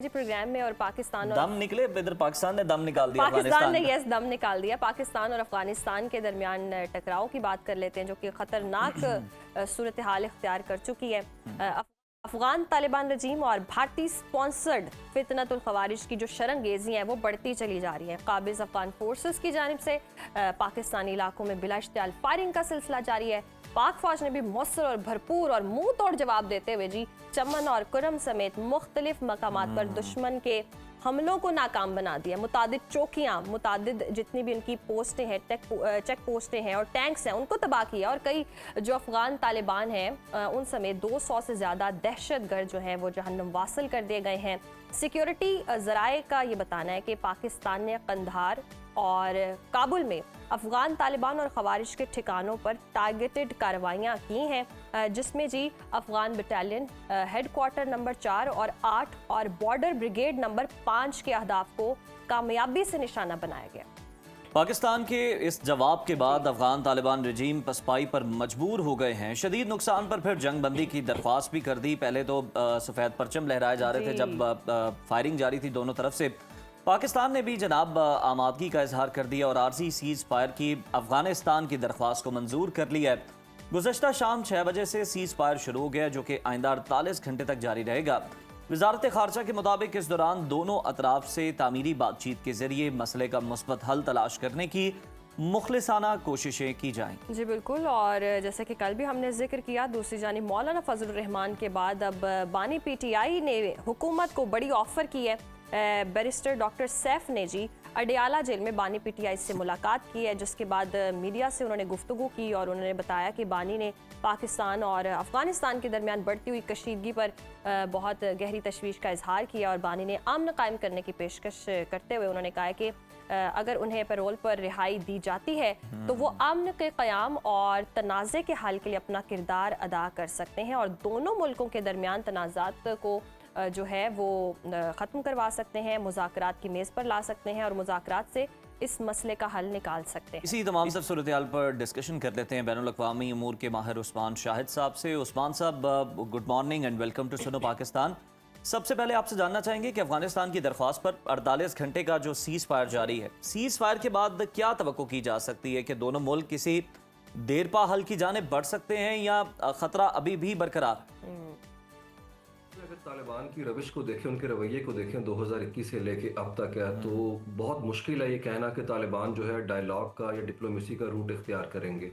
जी programme में और पाकिस्तान और दम निकले इधर पाकिस्तान ने दम निकाल दिया पाकिस्तान ने अफगानिस्तान दम निकाल दिया। पाकिस्तान और अफगानिस्तान के दरमियान टकराव की बात कर लेते हैं जो कि ख़तरनाक सूरत हाल इख्तियार कर चुकी है। अफगान तालिबान रजीम और भारतीय स्पॉन्सर्ड फितनतुल खवारिज की जो शरंगेजी हैं वो बढ़ती चली जा रही हैं। काबिज अफगान फोर्सेस की जानिब से पाकिस्तानी इलाकों में बिला इश्तियाल फायरिंग का सिलसिला जारी है। पाक फौज ने भी मौसर और भरपूर और मुंह तोड़ जवाब देते हुए जी चमन और कुरम समेत मुख्तलिफ मकामात पर दुश्मन के हमलों को नाकाम बना दिया। मुतादिद चौकियाँ, मुतादिद जितनी भी उनकी पोस्टें हैं, चेक पोस्टें हैं और टैंक्स हैं, उनको तबाह किया। और कई जो अफगान तालिबान हैं उन समेत 200 से ज़्यादा दहशतगर्द जो हैं वो जहन्नुम वासिल कर दिए गए हैं। सिक्योरिटी ज़राए का ये बताना है कि पाकिस्तान ने कंधार और काबुल में अफगान तालिबान और खवारिज के ठिकानों पर टारगेटेड कार्रवाइयाँ की हैं, जिसमें जी अफगान बटालियन हेडक्वार्टर नंबर 4 और 8 और बॉर्डर ब्रिगेड नंबर 5 के अहदाफ को कामयाबी से निशाना बनाया गया। पाकिस्तान के इस जवाब के बाद अफगान तालिबान रजीम पसपाई पर मजबूर हो गए हैं। शदीद नुकसान पर फिर जंग बंदी की दरख्वास्त भी कर दी। पहले तो सफ़ेद परचम लहराए जा रहे थे जब फायरिंग जारी थी दोनों तरफ से। पाकिस्तान ने भी जनाब आमादगी का इजहार कर दिया और आर्जी सीज़ फायर की अफगानिस्तान की दरख्वास्त को मंजूर कर लिया है। गुज़श्ता शाम 6 बजे से सीज़ फायर शुरू हो गया जो कि आइंदा 48 घंटे तक जारी रहेगा। वजारत खारजा के मुताबिक इस दौरान दोनों अतराफ से तामीरी बातचीत के जरिए मसले का मुस्बत हल तलाश करने की मुखलिसाना कोशिशें की जाएंगी। जी बिल्कुल। और जैसे कि कल भी हमने जिक्र किया, दूसरी जानिब मौलाना फजलुर रहमान के बाद अब बानी पीटीआई ने हुकूमत को बड़ी ऑफर की है। बैरिस्टर डॉक्टर सैफ ने जी अडियाला जेल में बानी पीटीआई से मुलाकात की है, जिसके बाद मीडिया से उन्होंने गुफ्तगू की और उन्होंने बताया कि बानी ने पाकिस्तान और अफगानिस्तान के दरमियान बढ़ती हुई कशीदगी पर बहुत गहरी तशवीश का इजहार किया और बानी ने अमन कायम करने की पेशकश करते हुए उन्होंने कहा कि अगर उन्हें पैरोल पर रिहाई दी जाती है तो वो अमन के क़याम और तनाज़े के हल के लिए अपना किरदार अदा कर सकते हैं और दोनों मुल्कों के दरमियान तनाज़ात को जो है वो ख़त्म करवा सकते हैं, मुज़ाकरात की मेज़ पर ला सकते हैं और मुज़ाकरात से इस मसले का हल निकाल सकते हैं। इसी तमाम सब सूरत हाल पर डिस्कशन कर लेते हैं बैनुल-अक़वामी उमूर के माहिर उस्मान शाहिद साहब से। उस्मान साहब, good morning and welcome to Suno Pakistan. सबसे पहले आपसे जानना चाहेंगे कि अफगानिस्तान की दरख्वास्त पर 48 घंटे का जो सीज़ फायर जारी है, सीज़ फायर के बाद क्या तवक्को की जा सकती है कि दोनों मुल्क किसी देरपा हल की जानिब बढ़ सकते हैं या ख़तरा अभी भी बरकरार? अगर तालिबान की रविश को देखें, उनके रवैये को देखें 2021 से लेके अब तक है, तो बहुत मुश्किल है ये कहना कि तालिबान जो है डायलॉग का या डिप्लोमेसी का रूट इख्तियार करेंगे।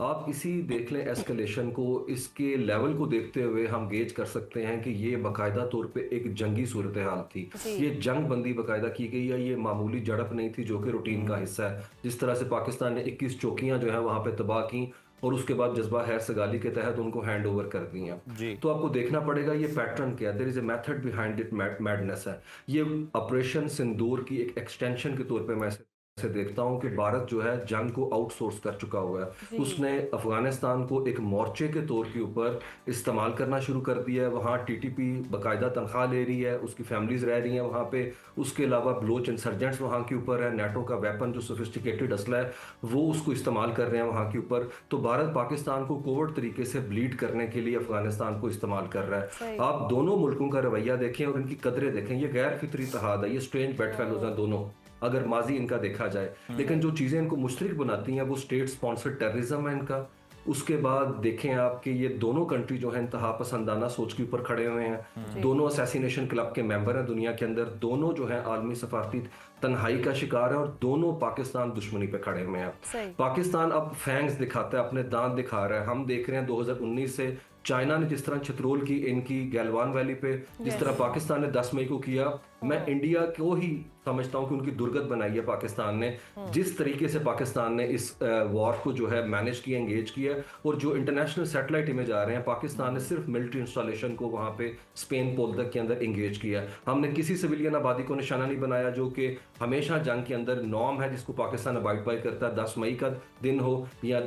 आप इसी देख लें एस्केलेशन को, इसके लेवल को देखते हुए हम गेज कर सकते हैं कि ये बाकायदा तौर पे एक जंगी सूरत हाल थी। ये जंग बंदी बाकायदा की गई है, ये मामूली झड़प नहीं थी जो कि रूटीन का हिस्सा है। जिस तरह से पाकिस्तान ने 21 चौकियां जो है वहां पे तबाह की और उसके बाद जज्बा हैर सगाली के तहत उनको हैंड ओवर कर दी हैं। तो आपको देखना पड़ेगा ये पैटर्न क्या है, there is a method behind it, madness है। ये ऑपरेशन सिंदूर की एक एक्सटेंशन के तौर पे मैं से देखता हूं कि भारत जो है जंग को आउटसोर्स कर चुका हुआ है। उसने अफगानिस्तान को एक मोर्चे के तौर के ऊपर इस्तेमाल करना शुरू कर दिया है। वहाँ टीटीपी बाकायदा तनख्वाह ले रही है, उसकी फैमिलीज रह रही हैं वहाँ पे। उसके अलावा बलोच इंसर्जेंट्स वहाँ के ऊपर है, नेटो का वेपन जो सोफिस्टिकेटेड असला है वो उसको इस्तेमाल कर रहे हैं वहाँ के ऊपर। तो भारत पाकिस्तान को कोवर्ट तरीके से ब्लीड करने के लिए अफगानिस्तान को इस्तेमाल कर रहा है। आप दोनों मुल्कों का रवैया देखें और इनकी कदरें देखें, ये गैर फितरी इत्तेहाद है, ये स्ट्रेंज बेड फेलोज हैं दोनों अगर माजी इनका देखा जाए। लेकिन जो चीज़ें इनको मुश्तरक बनाती हैं वो स्टेट स्पॉन्सर्ड टेररिज्म है इनका। उसके बाद देखें आप कि ये दोनों कंट्री जो है इंतहा पसंदाना सोच के ऊपर खड़े हुए हैं। दोनों असैसिनेशन क्लब के मेंबर हैं दुनिया के अंदर, दोनों जो है आलमी सफारती तन्हाई का शिकार है और दोनों पाकिस्तान दुश्मनी पे खड़े हुए हैं। पाकिस्तान अब फैंग्स दिखाता है, अपने दांत दिखा रहा है। हम देख रहे हैं 2019 से चाइना ने जिस तरह चित्रोल की इनकी गैलवान वैली पे, जिस तरह पाकिस्तान ने 10 मई को किया, मैं इंडिया को ही समझता हूं कि उनकी दुर्गत बनाई है पाकिस्तान ने। जिस तरीके से पाकिस्तान ने इस वॉर को जो है मैनेज किया, एंगेज किया, और जो इंटरनेशनल सैटेलाइट इमेज आ रहे हैं, पाकिस्तान ने सिर्फ मिलिट्री इंस्टॉलेशन को वहां पे स्पेन पोलदक के अंदर एंगेज किया। हमने किसी सिविलियन आबादी को निशाना नहीं बनाया, जो कि हमेशा जंग के अंदर नॉर्म है जिसको पाकिस्तान अबाइड बाय करता है। 10 मई का दिन हो या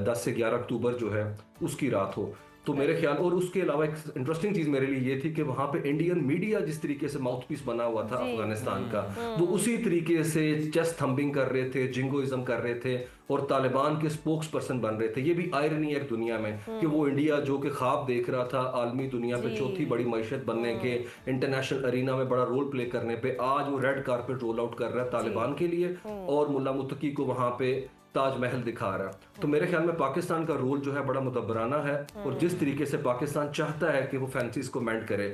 10 से 11 अक्टूबर जो है उसकी रात हो। तो मेरे ख्याल, और उसके अलावा एक इंटरेस्टिंग चीज मेरे लिए ये थी कि वहां पे इंडियन मीडिया जिस तरीके से माउथपीस बना हुआ था अफगानिस्तान का, वो उसी तरीके से चेस्ट थंबिंग कर रहे थे, जिंगोइज्म कर रहे थे और तालिबान के स्पोक्स पर्सन बन रहे थे। ये भी आयरनी है एक दुनिया में कि वो इंडिया जो कि ख्वाब देख रहा था आलमी दुनिया पे चौथी बड़ी मईशत बनने के, इंटरनेशनल अरीना में बड़ा रोल प्ले करने पे, आज वो रेड कारपेट रोल आउट कर रहा है तालिबान के लिए और मुल्ला मुत्तकी को वहां पे ताजमहल दिखा रहा है। तो मेरे ख्याल में पाकिस्तान का रोल जो है बड़ा मुदब्बराना है और जिस तरीके से पाकिस्तान चाहता है कि वो फैंसीज को मेंट करे।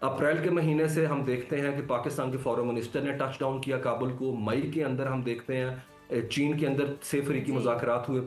अप्रैल के महीने से हम देखते हैं कि पाकिस्तान के फॉरेन मिनिस्टर ने टच डाउन किया काबुल को। मई के अंदर हम देखते हैं चीन के अंदर सेफरी की मुज़ाकरात हुए,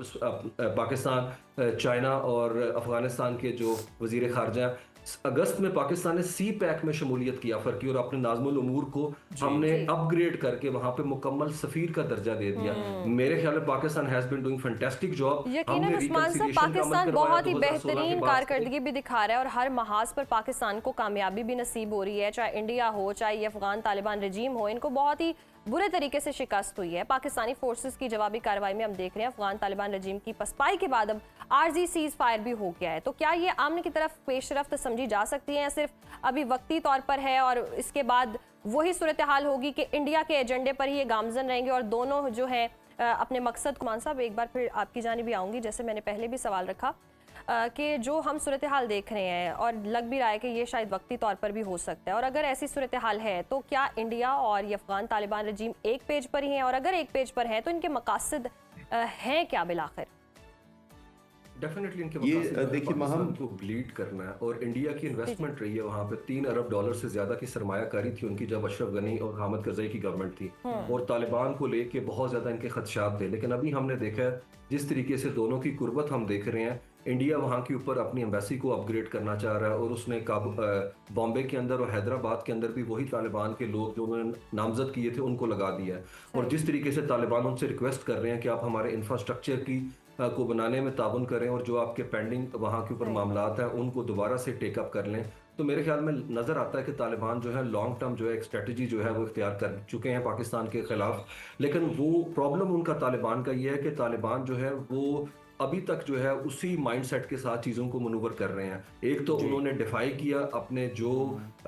पाकिस्तान, चाइना और अफगानिस्तान के जो वजीर खारजा। अगस्त में पाकिस्तान ने सी पैक में शमूलियत की ऑफर की और अपने नाज़मुल उमूर को हमने अपग्रेड करके वहां पे मुकम्मल सफीर का दर्जा दे दिया। मेरे ख्याल में Pakistan has been doing fantastic job. यकीनन उस्मान साहब, पाकिस्तान बहुत ही बेहतरीन कारकर्दगी भी दिखा रहा है और हर महाज पर पाकिस्तान को कामयाबी भी नसीब हो रही है, चाहे इंडिया हो चाहे ये अफगान तालिबान रजीम हो। इनको बहुत ही बुरे तरीके से शिकस्त हुई है। पाकिस्तानी फोर्सेस की जवाबी कार्रवाई में हम देख रहे हैं अफगान तालिबान रजीम की पसपाई के बाद अब आर्जी सीज फायर भी हो गया है। तो क्या ये आमने की तरफ पेशरफ्त समझी जा सकती है या सिर्फ अभी वक्ती तौर पर है और इसके बाद वही सूरत हाल होगी कि इंडिया के एजेंडे पर ही ये गामजन रहेंगे और दोनों जो है अपने मकसद। मान साहब, एक बार फिर आपकी जानिब भी आऊँगी, जैसे मैंने पहले भी सवाल रखा कि जो हम सूरत हाल देख रहे हैं और लग भी रहा है कि ये शायद वक्ती तौर पर भी हो सकता है, और अगर ऐसी सूरत हाल है तो क्या इंडिया और ये अफगान तालिबान रजीम एक पेज पर ही हैं, और अगर एक पेज पर हैं तो इनके मकासद हैं क्या बिलाखिर? डेफिनेटली इनके मकासद देखिए पाकिस्तान को ब्लीड करना है और इंडिया की इन्वेस्टमेंट रही है वहाँ पे। $3 अरब से ज्यादा की सरमायाकारी थी उनकी जब अशरफ गनी और हामिद करजई की गवर्नमेंट थी और तालिबान को लेके बहुत ज्यादा इनके खदशात थे। लेकिन अभी हमने देखा है जिस तरीके से दोनों की कुर्बत हम देख रहे हैं, इंडिया वहाँ के ऊपर अपनी एम्बेसी को अपग्रेड करना चाह रहा है और उसने बॉम्बे के अंदर और हैदराबाद के अंदर भी वही तालिबान के लोग जो उन्होंने नामजद किए थे उनको लगा दिया है। और जिस तरीके से तालिबान उनसे रिक्वेस्ट कर रहे हैं कि आप हमारे इंफ्रास्ट्रक्चर की को बनाने में ताउन करें और जो आपके पेंडिंग वहाँ के ऊपर मामलात हैं उनको दोबारा से टेकअप कर लें, तो मेरे ख्याल में नज़र आता है कि तालिबान जो है लॉन्ग टर्म जो है एक स्ट्रेटजी जो है वो इख्तियार कर चुके हैं पाकिस्तान के खिलाफ। लेकिन वो प्रॉब्लम उनका तालिबान का ये है कि तालिबान जो है वो अभी तक जो है उसी माइंडसेट के साथ चीज़ों को मनूवर कर रहे हैं। एक तो उन्होंने डिफाई किया अपने जो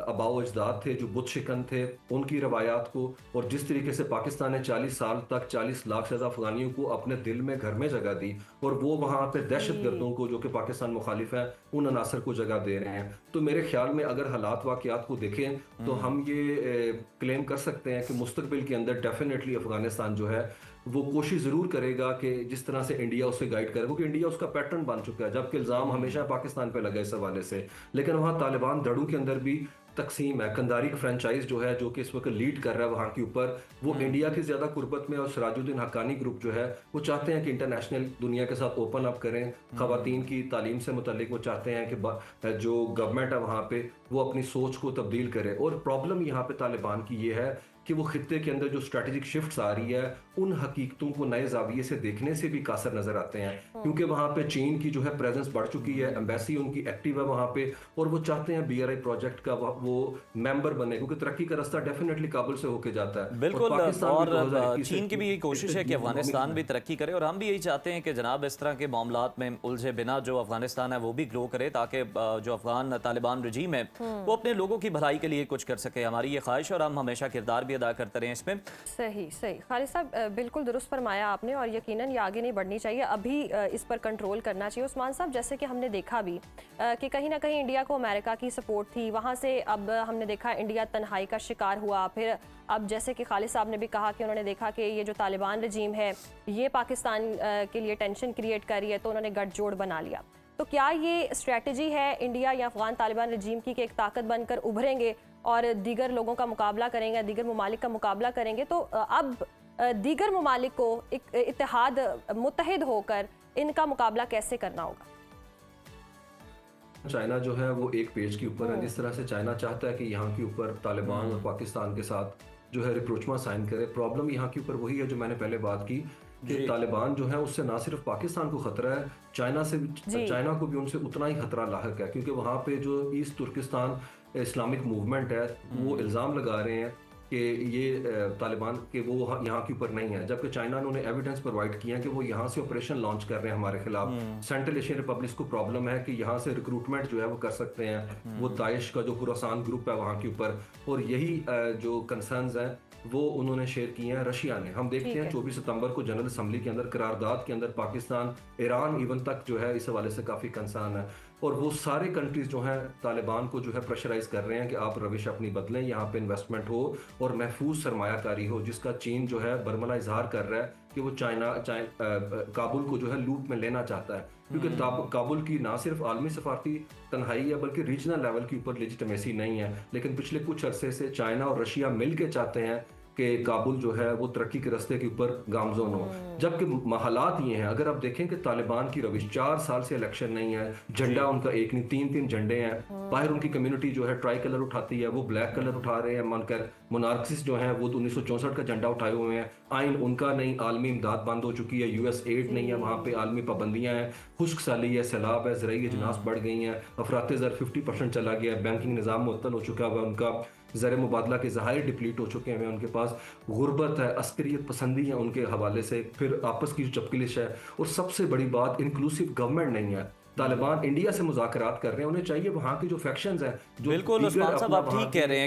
आबाओ अजदाद थे, जो बुत शिकन थे, उनकी रवायात को, और जिस तरीके से पाकिस्तान ने 40 साल तक 40 लाख से ज़्यादा अफगानियों को अपने दिल में घर में जगह दी और वो वहाँ पे दहशत गर्दों को जो कि पाकिस्तान मुखालिफ है उन अनासर को जगह दे रहे हैं। तो मेरे ख्याल में अगर हालात वाक़यात को देखें तो हम ये क्लेम कर सकते हैं कि मुस्तकबिल के अंदर डेफिनेटली अफगानिस्तान जो है वो कोशिश जरूर करेगा कि जिस तरह से इंडिया उसे गाइड करे, क्योंकि इंडिया उसका पैटर्न बन चुका है, जबकि इल्जाम हमेशा पाकिस्तान पे लगा इस हवाले से। लेकिन वहाँ तालिबान धड़ों के अंदर भी तकसीम है। कंदारी फ्रेंचाइज जो है जो कि इस वक्त लीड कर रहा है वहाँ के ऊपर, वो इंडिया की ज़्यादा कुर्बत में, और सिराजुद्दीन हक्कानी ग्रुप जो है वो चाहते हैं कि इंटरनेशनल दुनिया के साथ ओपन अप करें। ख़वातीन की तालीम से मुतल्लिक वो चाहते हैं कि जो गवर्नमेंट है वहाँ पे वो अपनी सोच को तब्दील करे। और प्रॉब्लम यहाँ पे तालिबान की ये है कि वो खित्ते के अंदर जो स्ट्रेटेजिक शिफ्ट्स आ रही है उन हकीकतों को नए जाविये से देखने से भी कासर नजर आते हैं, क्योंकि वहाँ पे चीन की जो है प्रेजेंस बढ़ चुकी है, एम्बेसी उनकी एक्टिव है वहाँ पे, और वो चाहते हैं BRI प्रोजेक्ट का वो मेंबर बने, क्योंकि तरक्की का रास्ता डेफिनेटली काबुल से होके जाता है। बिल्कुल, और चीन की भी यही कोशिश है कि अफगानिस्तान भी तरक्की करे, और हम भी यही चाहते हैं कि जनाब इस तरह के मामलात में उलझे बिना जो अफगानिस्तान है वो भी ग्रो करे, ताकि जो अफगान तालिबान रजीम है वो अपने लोगों की भलाई के लिए कुछ कर सके। हमारी ये ख्वाहिश, और हम हमेशा किरदार भी अदा करते रहे इसमें। सही खालिद साहब, बिल्कुल दुरुस्त फरमाया आपने, और यकीनन ये आगे नहीं बढ़नी चाहिए, अभी इस पर कंट्रोल करना चाहिए। उस्मान साहब, जैसे कि हमने देखा भी कि कहीं ना कहीं इंडिया को अमेरिका की सपोर्ट थी, वहाँ से अब हमने देखा इंडिया तन्हाई का शिकार हुआ। फिर अब जैसे कि खालिद साहब ने भी कहा कि उन्होंने देखा कि ये जो तालिबान रजीम है ये पाकिस्तान के लिए टेंशन क्रिएट कर रही है, तो उन्होंने गठजोड़ बना लिया। तो क्या ये स्ट्रैटेजी है इंडिया या अफगान तालिबान रजीम की कि एक ताकत बनकर उभरेंगे और दीगर लोगों का मुकाबला करेंगे, दीगर ममालिक का मुकाबला करेंगे? तो अब दीगर ममालिक को एक इत्तेहाद मुत्तहिद होकर इनका मुकाबला कैसे करना होगा? चाइना जो है वो एक पेज के ऊपर है। जिस तरह से चाइना चाहता है कि यहाँ के ऊपर तालिबान और पाकिस्तान के साथ जो है रिप्रोचमा साइन करे, प्रॉब्लम यहाँ के ऊपर वही है जो मैंने पहले बात की कि तालिबान जो है उससे ना सिर्फ पाकिस्तान को खतरा है, चाइना को भी उनसे उतना ही खतरा लाहक है, क्योंकि वहाँ पे जो ईस्ट तुर्किस्तान इस्लामिक मूवमेंट है वो इल्ज़ाम लगा रहे हैं कि ये तालिबान के वो यहाँ के ऊपर नहीं है, जबकि चाइना ने उन्हें एविडेंस प्रोवाइड किया है कि वो यहाँ से ऑपरेशन लॉन्च कर रहे हैं हमारे खिलाफ। सेंट्रल एशियन रिपब्लिक्स को प्रॉब्लम है कि यहाँ से रिक्रूटमेंट जो है वो कर सकते हैं, वो दाइश का जो खुरासान ग्रुप है वहाँ के ऊपर, और यही जो कंसर्न्स हैं वो उन्होंने शेयर किए हैं रशिया ने। हम देखते ठीक हैं है। 24 सितंबर को जनरल असम्बली के अंदर करारदाद के अंदर पाकिस्तान, ईरान इवन तक जो है इस हवाले से काफ़ी कंसर्न है, और वो सारे कंट्रीज जो हैं तालिबान को जो है प्रेशराइज कर रहे हैं कि आप रविश अपनी बदलें, यहाँ पे इन्वेस्टमेंट हो और महफूज सरमायाकारी हो, जिसका चीन जो है बरमला इजहार कर रहा है कि वो काबुल को जो है लूप में लेना चाहता है, क्योंकि काबुल की ना सिर्फ आलमी सफारती तन्हाई है बल्कि रीजनल लेवल के ऊपर लेजिटिमेसी नहीं है। लेकिन पिछले कुछ अरसे से चाइना और रशिया मिल के चाहते हैं कि काबुल जो है वो तरक्की के रास्ते के ऊपर गामजोन हो, जबकि हालात ये हैं। अगर आप देखें कि तालिबान की रविश 4 साल से इलेक्शन नहीं है, झंडा उनका एक नहीं 3-3 झंडे हैं, बाहर उनकी कम्युनिटी जो है ट्राई कलर उठाती है, वो ब्लैक कलर उठा रहे हैं, मानकर मोनार्किस्ट जो हैं वो तो 1964 का झंडा उठाए हुए हैं, आइन उनका नहीं, आलमी इमदाद बंद हो चुकी है, यूएस एड नहीं है, वहाँ पे आलमी पाबंदियाँ हैं, खुश्क साली है, सैलाब है, ज़राई अजनास बढ़ गई हैं, अफरात ज़र 50% चला गया है, बैंकिंग निज़ाम मुअत्तल हो चुका है, उनका ज़र मुबादला के ज़हायर डिप्लीट हो चुके हैं, उनके पास गुर्बत है, अस्करियत पसंदी है उनके हवाले से, फिर आपस की जो चपकलिश है, और सबसे बड़ी बात इंक्लूसिव गवर्नमेंट नहीं है। तालिबान इंडिया से मुज़ाकरात कर रहे हैं, उन्हें चाहिए वहाँ के जो फैक्शंस हैं जो बिल्कुल दीगर उस्मान साहब अपना आप वहाँ ठीक कह रहे हैं